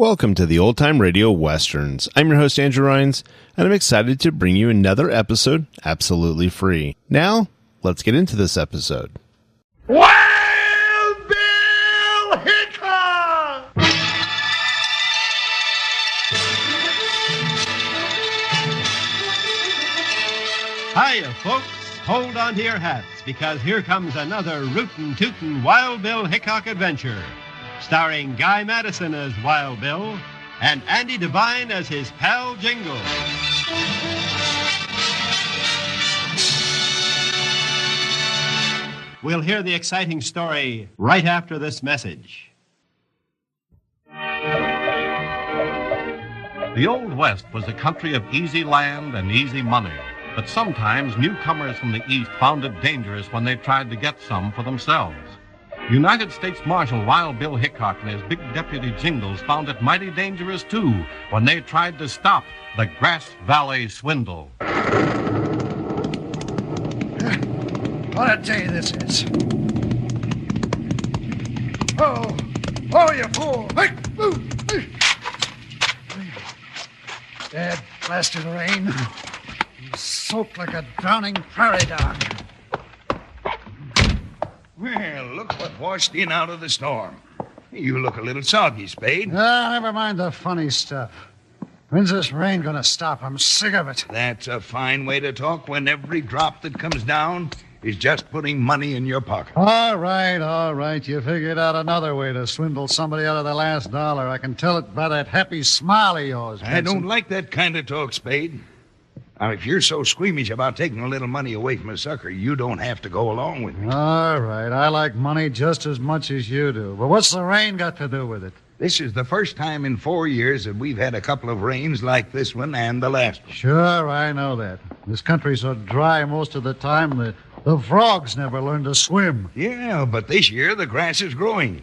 Welcome to the Old Time Radio Westerns. I'm your host, Andrew Rhines, and I'm excited to bring you another episode absolutely free. Now, let's get into this episode. Wild Bill Hickok! Hiya, folks. Hold on to your hats, because here comes another rootin' tootin' Wild Bill Hickok adventure. Starring Guy Madison as Wild Bill and Andy Devine as his pal Jingle. We'll hear the exciting story right after this message. The Old West was a country of easy land and easy money, but sometimes newcomers from the East found it dangerous when they tried to get some for themselves. United States Marshal Wild Bill Hickok and his big deputy Jingles found it mighty dangerous, too, when they tried to stop the Grass Valley Swindle. What a day this is. Oh, you fool. Dad blasted rain. You soaked like a drowning prairie dog. Well, look what washed in out of the storm. You look a little soggy, Spade. Never mind the funny stuff. When's this rain gonna stop? I'm sick of it. That's a fine way to talk when every drop that comes down is just putting money in your pocket. All right. You figured out another way to swindle somebody out of their last dollar. I can tell it by that happy smile of yours. I don't like that kind of talk, Spade. Now, if you're so squeamish about taking a little money away from a sucker, you don't have to go along with me. All right. I like money just as much as you do. But what's the rain got to do with it? This is the first time in 4 years that we've had a couple of rains like this one and the last one. Sure, I know that. This country's so dry most of the time that the frogs never learn to swim. Yeah, but this year the grass is growing.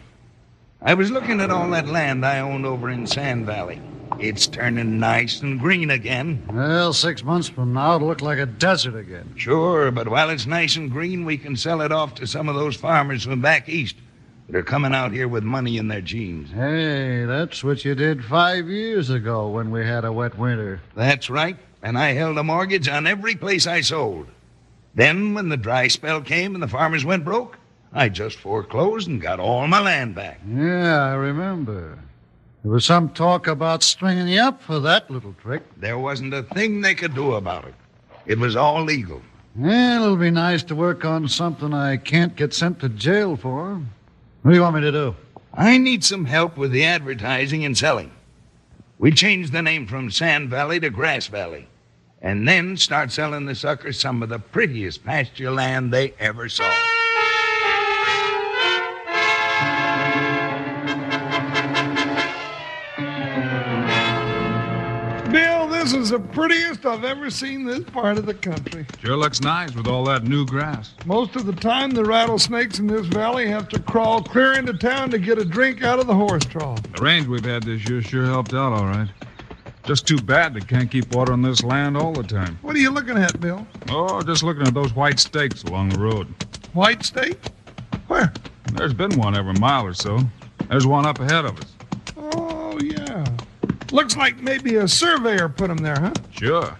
I was looking at all that land I owned over in Sand Valley. It's turning nice and green again. Well, 6 months from now, it'll look like a desert again. Sure, but while it's nice and green, we can sell it off to some of those farmers from back east that are coming out here with money in their jeans. Hey, that's what you did 5 years ago when we had a wet winter. That's right, and I held a mortgage on every place I sold. Then, when the dry spell came and the farmers went broke, I just foreclosed and got all my land back. Yeah, I remember. There was some talk about stringing you up for that little trick. There wasn't a thing they could do about it. It was all legal. Well, it'll be nice to work on something I can't get sent to jail for. What do you want me to do? I need some help with the advertising and selling. We changed the name from Sand Valley to Grass Valley, and then start selling the suckers some of the prettiest pasture land they ever saw. Bill, this is the prettiest I've ever seen this part of the country. Sure looks nice with all that new grass. Most of the time, the rattlesnakes in this valley have to crawl clear into town to get a drink out of the horse trough. The rains we've had this year sure helped out all right. Just too bad they can't keep water on this land all the time. What are you looking at, Bill? Oh, just looking at those white stakes along the road. White stake? Where? There's been one every mile or so. There's one up ahead of us. Oh, yeah. Looks like maybe a surveyor put them there, huh? Sure.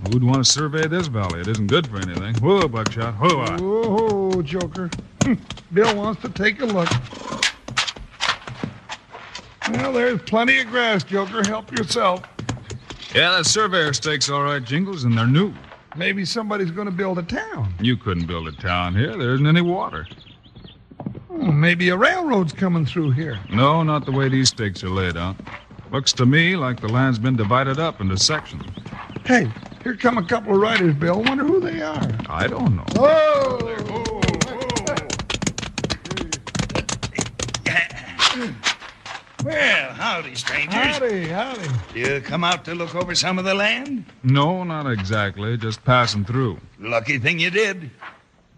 Who'd want to survey this valley? It isn't good for anything. Whoa, Buckshot. Whoa. Whoa, Joker. Bill wants to take a look. Well, there's plenty of grass, Joker. Help yourself. Yeah, that surveyor stake's all right, Jingles, and they're new. Maybe somebody's going to build a town. You couldn't build a town here. There isn't any water. Maybe a railroad's coming through here. No, not the way these stakes are laid out. Looks to me like the land's been divided up into sections. Hey, here come a couple of riders, Bill. Wonder who they are. I don't know. Well, howdy, strangers. Howdy. You come out to look over some of the land? No, not exactly. Just passing through. Lucky thing you did.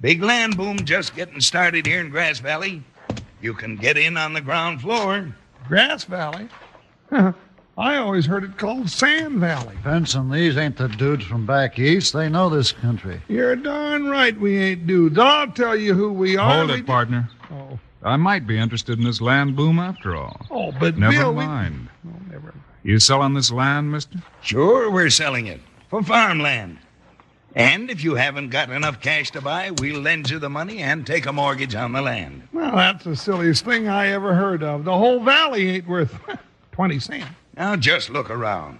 Big land boom just getting started here in Grass Valley. You can get in on the ground floor. Grass Valley? I always heard it called Sand Valley. Benson, these ain't the dudes from back east. They know this country. You're darn right we ain't dudes. I'll tell you who we are. Hold it, partner. Oh. I might be interested in this land boom after all. Oh, but Never Bill, mind. never. You selling this land, mister? Sure, we're selling it for farmland. And if you haven't got enough cash to buy, we'll lend you the money and take a mortgage on the land. Well, that's the silliest thing I ever heard of. The whole valley ain't worth 20 cents. Now just look around.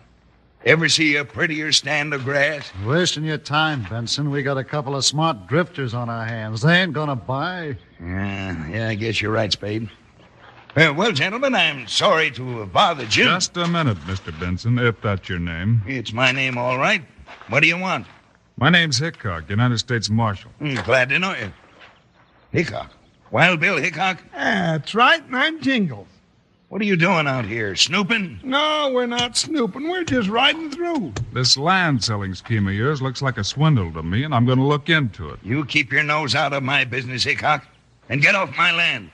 Ever see a prettier stand of grass? Wasting your time, Benson. We got a couple of smart drifters on our hands. They ain't gonna buy. Yeah, I guess you're right, Spade. Well, gentlemen, I'm sorry to have bothered you. Just a minute, Mr. Benson, if that's your name. It's my name, all right. What do you want? My name's Hickok, United States Marshal. Glad to know you. Hickok. Wild Bill Hickok? That's right, and I'm Jingles. What are you doing out here, snooping? No, we're not snooping. We're just riding through. This land-selling scheme of yours looks like a swindle to me, and I'm going to look into it. You keep your nose out of my business, Hickok, and get off my land.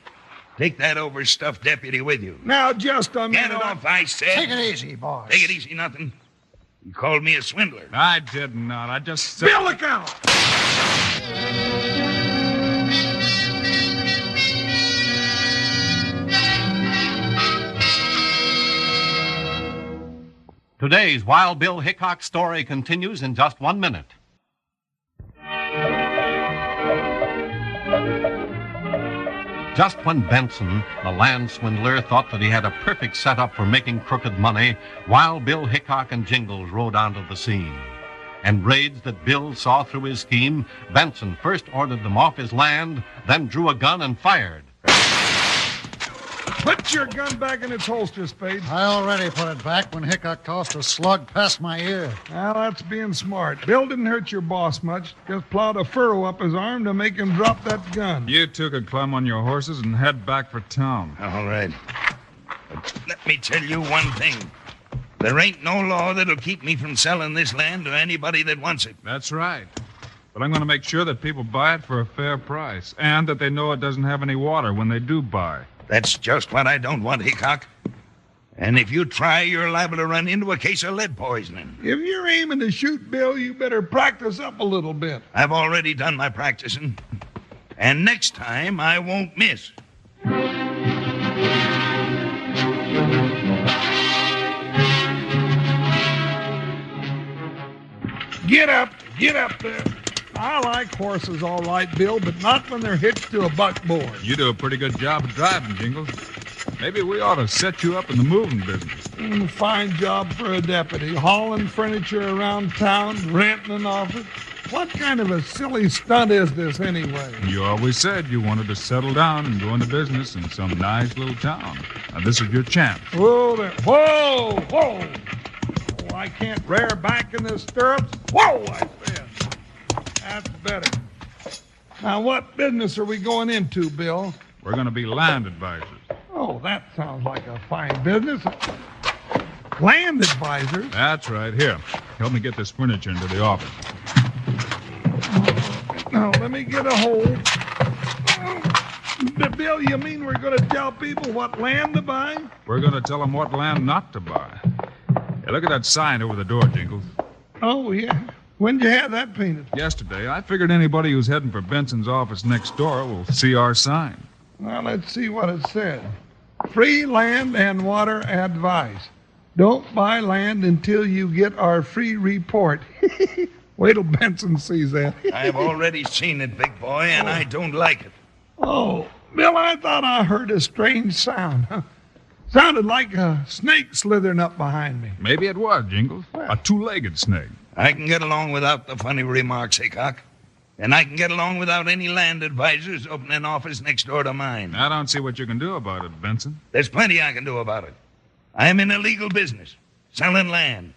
Take that overstuffed deputy with you. Now, just a minute. Get off, I said. Take it easy, boss. Take it easy, nothing. You called me a swindler. I did not. I just said... Bill, look out! Today's Wild Bill Hickok story continues in just 1 minute. Just when Benson, the land swindler, thought that he had a perfect setup for making crooked money, Wild Bill Hickok and Jingles rode onto the scene. Enraged that Bill saw through his scheme, Benson first ordered them off his land, then drew a gun and fired. Put your gun back in its holster, Spade. I already put it back when Hickok tossed a slug past my ear. Well, that's being smart. Bill didn't hurt your boss much. Just plowed a furrow up his arm to make him drop that gun. You two could climb on your horses and head back for town. All right. But let me tell you one thing. There ain't no law that'll keep me from selling this land to anybody that wants it. That's right. But I'm going to make sure that people buy it for a fair price, and that they know it doesn't have any water when they do buy. That's just what I don't want, Hickok. And if you try, you're liable to run into a case of lead poisoning. If you're aiming to shoot Bill, you better practice up a little bit. I've already done my practicing. And next time, I won't miss. Get up there. I like horses, all right, Bill, but not when they're hitched to a buckboard. You do a pretty good job of driving, Jingles. Maybe we ought to set you up in the moving business. Fine job for a deputy. Hauling furniture around town, renting an office. What kind of a silly stunt is this, anyway? You always said you wanted to settle down and go into business in some nice little town. Now, this is your chance. Whoa there. Whoa! Oh, I can't rear back in the stirrups. Whoa, I said. That's better. Now, what business are we going into, Bill? We're going to be land advisors. Oh, that sounds like a fine business. Land advisors? That's right. Here, help me get this furniture into the office. Now, let me get a hold. Bill, you mean we're going to tell people what land to buy? We're going to tell them what land not to buy. Hey, look at that sign over the door, Jingles. Oh, yeah. When'd you have that painted? Yesterday. I figured anybody who's heading for Benson's office next door will see our sign. Well, let's see what it said. Free land and water advice. Don't buy land until you get our free report. Wait till Benson sees that. I've already seen it, big boy, and I don't like it. Oh, Bill, I thought I heard a strange sound. Sounded like a snake slithering up behind me. Maybe it was, Jingles. A two-legged snake. I can get along without the funny remarks, Hickok. And I can get along without any land advisors opening an office next door to mine. I don't see what you can do about it, Benson. There's plenty I can do about it. I'm in a legal business, selling land.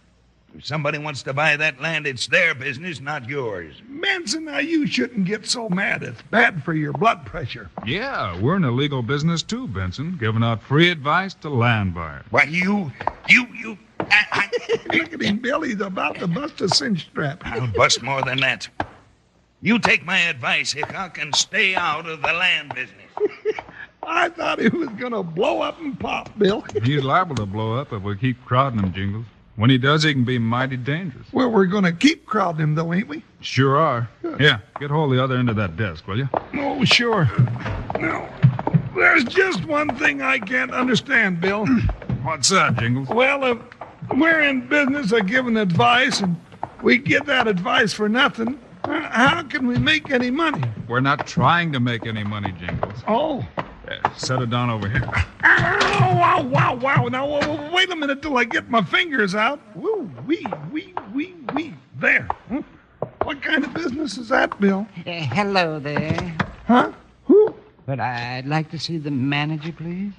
If somebody wants to buy that land, it's their business, not yours. Benson, now you shouldn't get so mad. It's bad for your blood pressure. Yeah, we're in a legal business too, Benson, giving out free advice to land buyers. Why, you... Look at him, Bill. He's about to bust a cinch strap. I'll bust more than that. You take my advice, Hickok, and stay out of the land business. I thought he was going to blow up and pop, Bill. He's liable to blow up if we keep crowding him, Jingles. When he does, he can be mighty dangerous. Well, we're going to keep crowding him, though, ain't we? Sure are. Yeah, get hold of the other end of that desk, will you? Oh, sure. No. There's just one thing I can't understand, Bill. What's that, Jingles? Well, if we're in business of giving advice and we get that advice for nothing, how can we make any money? We're not trying to make any money, Jingles. Oh. Set it down over here. Ow, wow. Now, wait a minute till I get my fingers out. Woo, wee. There. Huh? What kind of business is that, Bill? Hello there. Huh? Who? But I'd like to see the manager, please.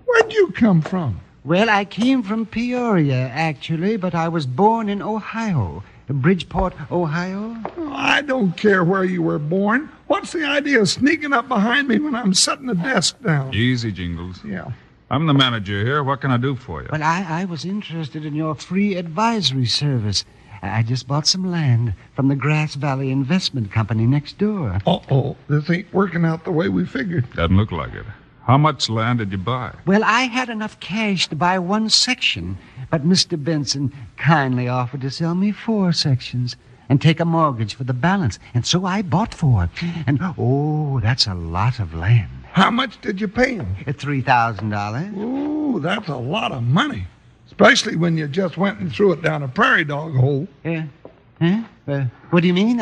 Where'd you come from? Well, I came from Peoria, actually, but I was born in Ohio. Bridgeport, Ohio. Oh, I don't care where you were born. What's the idea of sneaking up behind me when I'm setting the desk down? Easy, Jingles. Yeah. I'm the manager here. What can I do for you? Well, I was interested in your free advisory service. I just bought some land from the Grass Valley Investment Company next door. Uh-oh. This ain't working out the way we figured. Doesn't look like it. How much land did you buy? Well, I had enough cash to buy one section, but Mr. Benson kindly offered to sell me 4 sections and take a mortgage for the balance. And so I bought 4. And, that's a lot of land. How much did you pay him? $3,000. Ooh, that's a lot of money. Especially when you just went and threw it down a prairie dog hole. Yeah. Huh? What do you mean?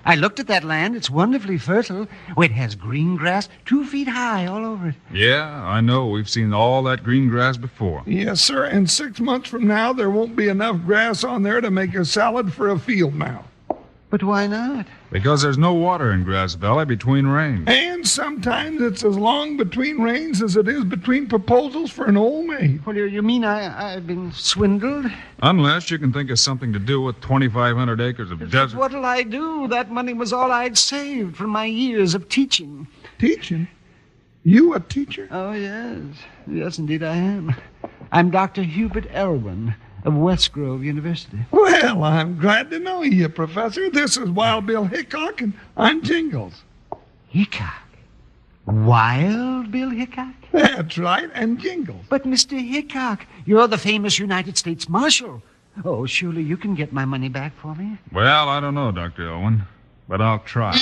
I looked at that land. It's wonderfully fertile. It has green grass 2 feet high all over it. Yeah, I know. We've seen all that green grass before. Yes, sir. And 6 months from now, there won't be enough grass on there to make a salad for a field mouse. But why not? Because there's no water in Grass Valley between rains. And sometimes it's as long between rains as it is between proposals for an old maid. Well, you mean I've been swindled? Unless you can think of something to do with 2,500 acres of desert. What'll I do? That money was all I'd saved from my years of teaching. Teaching? You a teacher? Oh, yes. Yes, indeed I am. I'm Dr. Hubert Elwyn of West Grove University. Well, I'm glad to know you, Professor. This is Wild Bill Hickok, and I'm Jingles. Hickok? Wild Bill Hickok? That's right, and Jingles. But, Mr. Hickok, you're the famous United States Marshal. Oh, surely you can get my money back for me. Well, I don't know, Dr. Elwyn, but I'll try.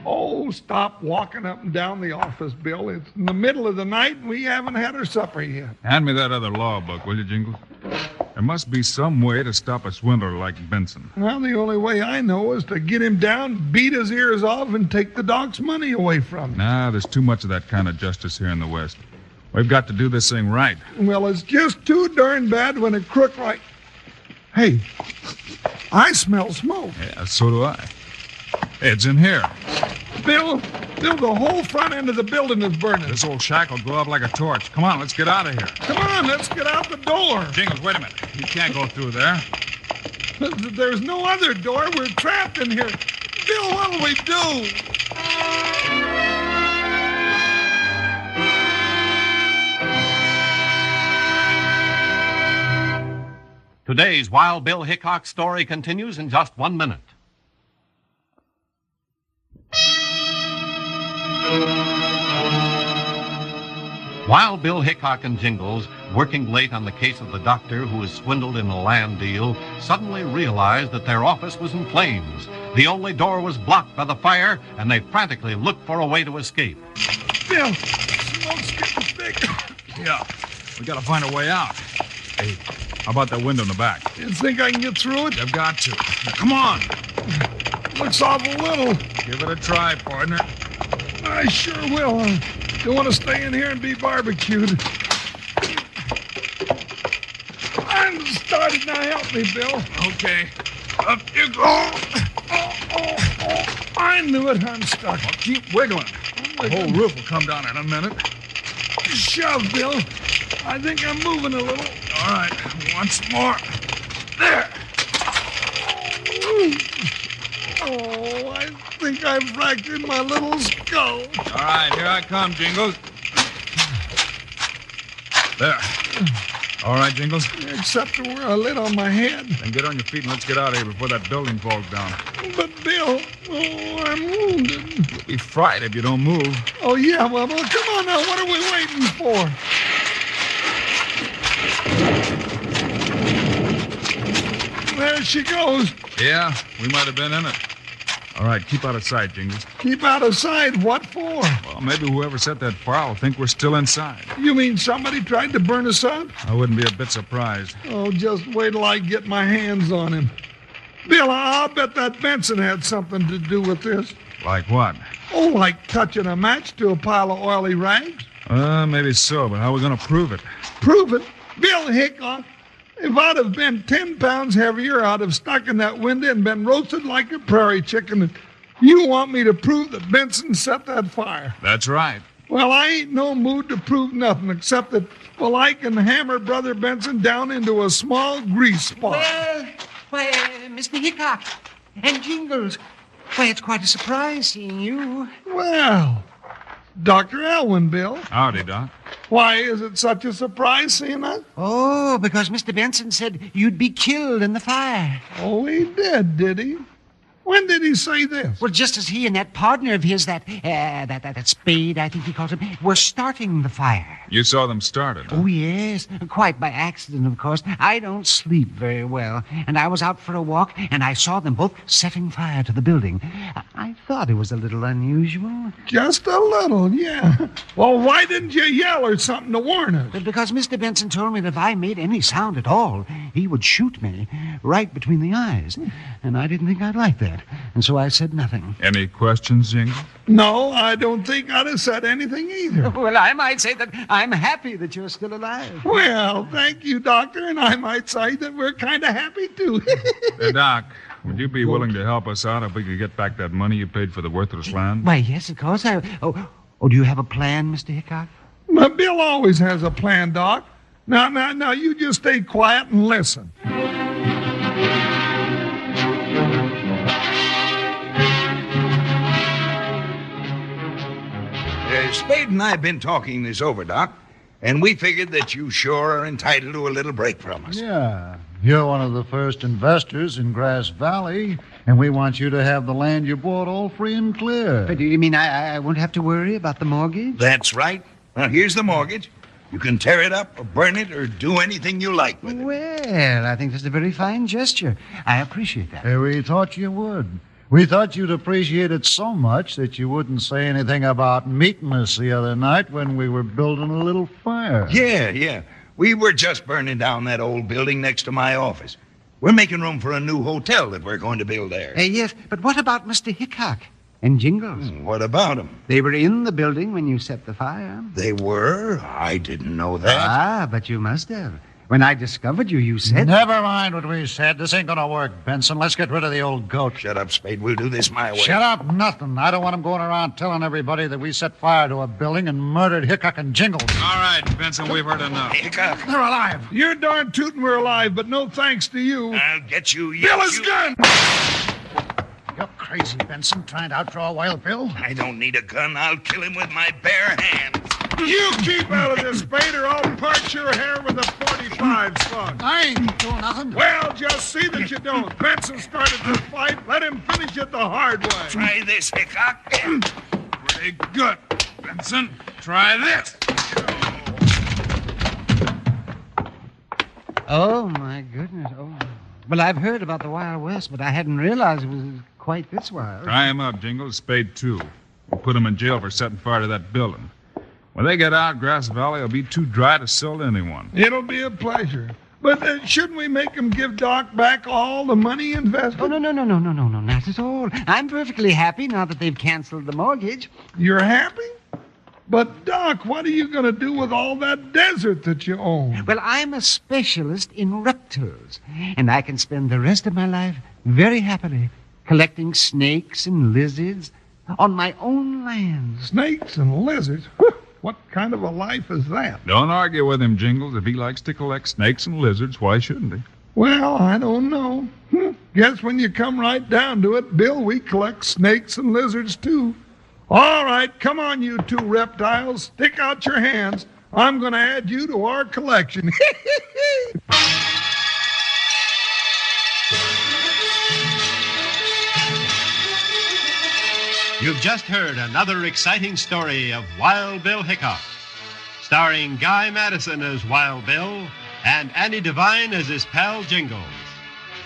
Oh, stop walking up and down the office, Bill. It's in the middle of the night, and we haven't had our supper yet. Hand me that other law book, will you, Jingles? There must be some way to stop a swindler like Benson. Well, the only way I know is to get him down, beat his ears off, and take the doc's money away from him. Nah, there's too much of that kind of justice here in the West. We've got to do this thing right. Well, it's just too darn bad when a crook like... Hey, I smell smoke. Yeah, so do I. It's in here. Bill, the whole front end of the building is burning. This old shack will go up like a torch. Come on, let's get out of here. Come on, let's get out the door. Jingles, wait a minute. You can't go through there. There's no other door. We're trapped in here. Bill, what'll we do? Today's Wild Bill Hickok story continues in just 1 minute. Wild Bill Hickok and Jingles, working late on the case of the doctor who was swindled in a land deal, suddenly realized that their office was in flames. The only door was blocked by the fire, and they frantically looked for a way to escape. Bill, smoke's getting thick. Yeah, we gotta find a way out. Hey, how about that window in the back? You think I can get through it? You've got to. Now, come on. Looks awful little. Give it a try, partner. I sure will. I don't want to stay in here and be barbecued. I'm started. Now help me, Bill. Okay. Up you go. Oh. I knew it. I'm stuck. Well, keep wiggling. The whole roof will come down in a minute. Shove, Bill. I think I'm moving a little. All right. Once more. There. Oh, I think I fractured my little skull. All right, here I come, Jingles. There. All right, Jingles. Except to wear a lid on my head. Then get on your feet and let's get out of here before that building falls down. But, Bill, I'm wounded. You'll be fried if you don't move. Oh, yeah, well, come on now. What are we waiting for? There she goes. Yeah, we might have been in it. All right, keep out of sight, Jingles. Keep out of sight. What for? Well, maybe whoever set that fire will think we're still inside. You mean somebody tried to burn us up? I wouldn't be a bit surprised. Oh, just wait till I get my hands on him. Bill, I'll bet that Benson had something to do with this. Like what? Oh, like touching a match to a pile of oily rags? Maybe so, but how are we going to prove it? Prove it? Bill Hickok, if I'd have been 10 pounds heavier, I'd have stuck in that window and been roasted like a prairie chicken. You want me to prove that Benson set that fire? That's right. Well, I ain't no mood to prove nothing except that, well, I can hammer Brother Benson down into a small grease spot. Why, Mr. Hickok and Jingles. Why, it's quite a surprise seeing you. Well, Dr. Elwin, Bill. Howdy, Doc. Why is it such a surprise seeing us? Oh, because Mr. Benson said you'd be killed in the fire. Oh, he did he? When did he say this? Well, just as he and that partner of his, that Spade, I think he called him, were starting the fire. You saw them start it, huh? Oh, yes. Quite by accident, of course. I don't sleep very well. And I was out for a walk, and I saw them both setting fire to the building. I thought it was a little unusual. Just a little, yeah. Well, why didn't you yell or something to warn us? But because Mr. Benson told me that if I made any sound at all, he would shoot me right between the eyes. And I didn't think I'd like that. And so I said nothing. Any questions, Jingle? No, I don't think I'd have said anything either. Well, I might say that I'm happy that you're still alive. Well, thank you, Doctor, and I might say that we're kind of happy, too. Hey, Doc, would you be willing to help us out if we could get back that money you paid for the worthless land? Why, yes, of course. Oh, do you have a plan, Mr. Hickok? Bill always has a plan, Doc. Now, you just stay quiet and listen. Spade and I have been talking this over, Doc, and we figured that you sure are entitled to a little break from us. Yeah. You're one of the first investors in Grass Valley, and we want you to have the land you bought all free and clear. But do you mean I won't have to worry about the mortgage? That's right. Now, here's the mortgage. You can tear it up or burn it or do anything you like with it. Well, I think that's a very fine gesture. I appreciate that. We thought you would. We thought you'd appreciate it so much that you wouldn't say anything about meeting us the other night when we were building a little fire. Yeah. We were just burning down that old building next to my office. We're making room for a new hotel that we're going to build there. Yes, but what about Mr. Hickok and Jingles? What about them? They were in the building when you set the fire. They were? I didn't know that. Ah, but you must have. When I discovered you, you said... Never mind what we said. This ain't gonna work, Benson. Let's get rid of the old goat. Shut up, Spade. We'll do this my way. Shut up, nothing. I don't want him going around telling everybody that we set fire to a building and murdered Hickok and Jingles. All right, Benson, we've heard enough. Hickok. They're alive. You're darn tootin' we're alive, but no thanks to you. I'll get you. Bill is gun! You're crazy, Benson, trying to outdraw Wild Bill. I don't need a gun. I'll kill him with my bare hands. You keep out of this, Spade, or I'll part your hair with a 45 slug. I ain't doing nothing. Well, just see that you don't. Benson started this fight. Let him finish it the hard way. Try this, Hickok. Pretty good. Benson, try this. Oh, my goodness. Oh. Well, I've heard about the Wild West, but I hadn't realized it was quite this wild. Tie him up, Jingles. Spade, too. We'll put him in jail for setting fire to that building. When they get out, Grass Valley will be too dry to sell to anyone. It'll be a pleasure. But shouldn't we make him give Doc back all the money he invested? Oh, no, not at all. I'm perfectly happy now that they've canceled the mortgage. You're happy? But, Doc, what are you going to do with all that desert that you own? Well, I'm a specialist in reptiles, and I can spend the rest of my life very happily collecting snakes and lizards on my own land. Snakes and lizards? What kind of a life is that? Don't argue with him, Jingles. If he likes to collect snakes and lizards, why shouldn't he? Well, I don't know. Guess when you come right down to it, Bill, we collect snakes and lizards, too. All right, come on, you two reptiles. Stick out your hands. I'm going to add you to our collection. You've just heard another exciting story of Wild Bill Hickok, starring Guy Madison as Wild Bill and Annie Devine as his pal Jingles.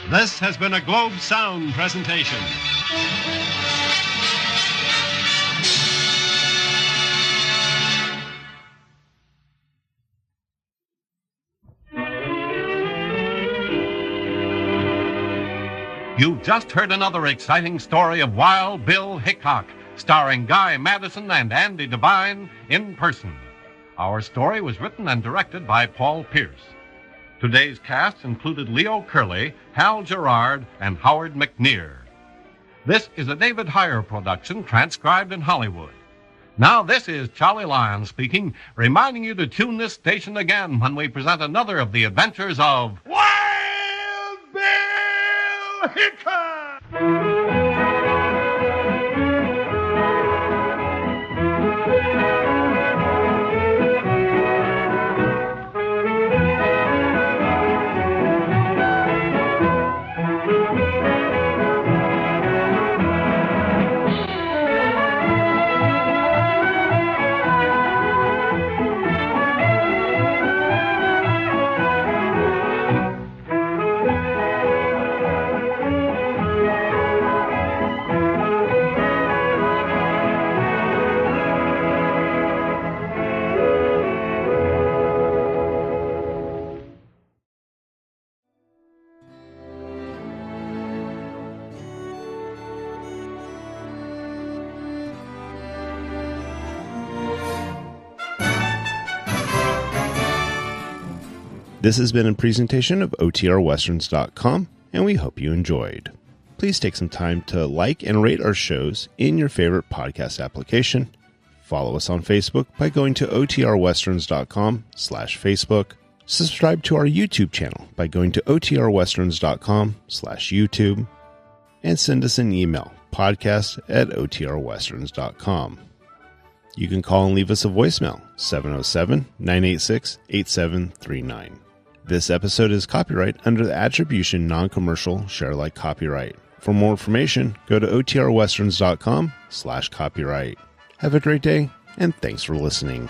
This has been a Globe Sound presentation. You've just heard another exciting story of Wild Bill Hickok, starring Guy Madison and Andy Devine in person. Our story was written and directed by Paul Pierce. Today's cast included Leo Curley, Hal Gerard, and Howard McNear. This is a David Heyer production transcribed in Hollywood. Now, this is Charlie Lyon speaking, reminding you to tune this station again when we present another of the adventures of Wild Bill Hickok! This has been a presentation of OTRWesterns.com, and we hope you enjoyed. Please take some time to like and rate our shows in your favorite podcast application. Follow us on Facebook by going to OTRWesterns.com/Facebook. Subscribe to our YouTube channel by going to OTRWesterns.com/YouTube. And send us an email, podcast@OTRWesterns.com. You can call and leave us a voicemail, 707-986-8739. This episode is copyright under the Attribution Non-Commercial Share-alike copyright. For more information, go to OTRWesterns.com/copyright. Have a great day, and thanks for listening.